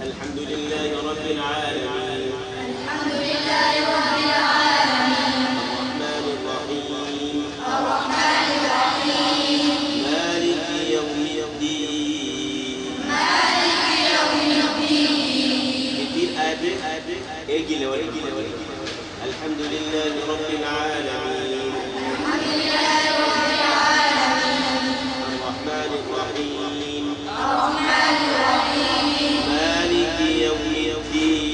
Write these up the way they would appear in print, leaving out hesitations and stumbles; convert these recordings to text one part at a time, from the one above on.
الحمد لله رب العالمين الحمد لله رب العالمين الرحمن الرحيم مالك يوم الدين الحمد لله رب العالمين الرحمن الرحيم مالك يوم الدين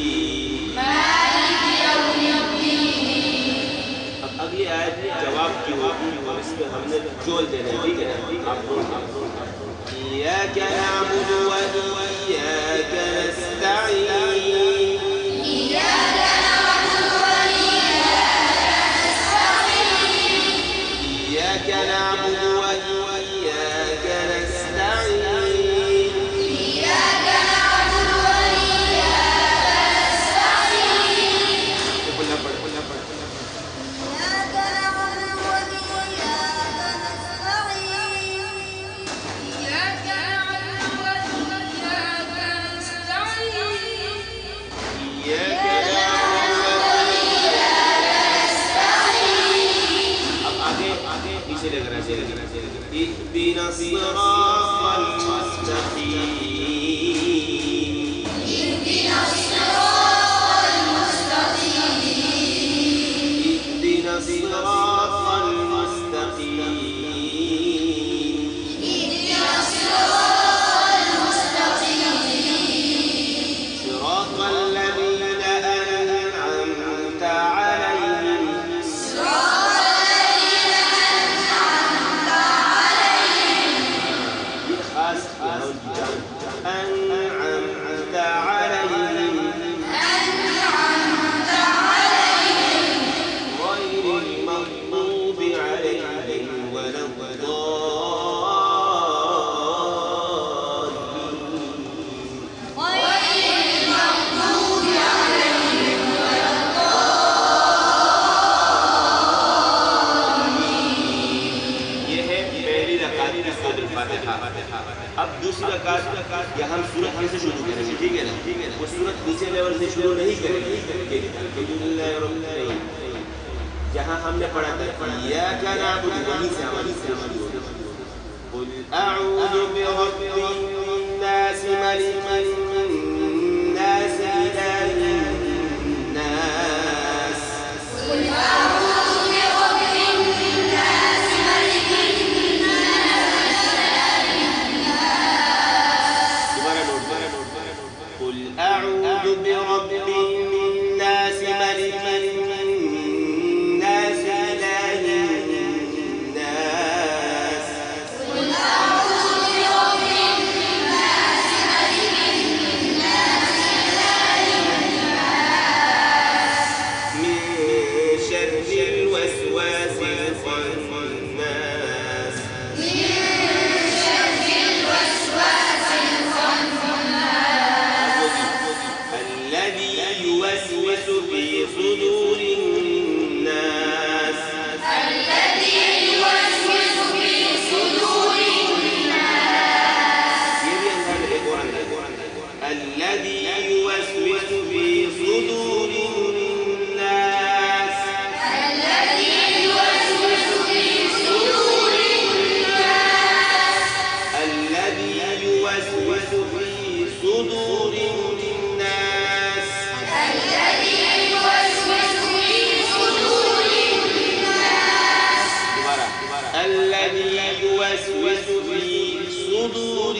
अब अगली आयत जवाब की होगी और इस पे हमने जोड़ देना है, ठीक है? आप इय्याक नअबुदु व इय्याक नस्तईन إياك نعبد وإياك نستعين اهدنا الصراط المستقيم اهدنا الصراط المستقيم صراط الذين أنعمت عليهم أنعمت عليهم غير المغضوب عليهم ولا الضالين। ये है पहली रकात की सूरत अल-फातिहा। अब दूसरी रकात या हम सूरत कैसे शुरू करेंगे, ठीक है ना? वो सूरत नीचे लेवल से शुरू नहीं करेंगे, जहाँ हमने पढ़ा था इय्याक नअबुदु वहीं से हमारी कुल अऊज़ु बिरब्बिन नास मलिकिन नास इलाहिन नास أعوذ برب الناس ملك الناس إله الناس قل أعوذ برب الناس ملك الناس إله الناس من شر الوسواس الخناس يوسوس في صدور الناس الذي يوسوس في صدور الناس الذي يوسوس في صدور الناس الذي يوسوس في صدور الناس الذي يوسوس في صدور الناس الذي يوسوس في صدور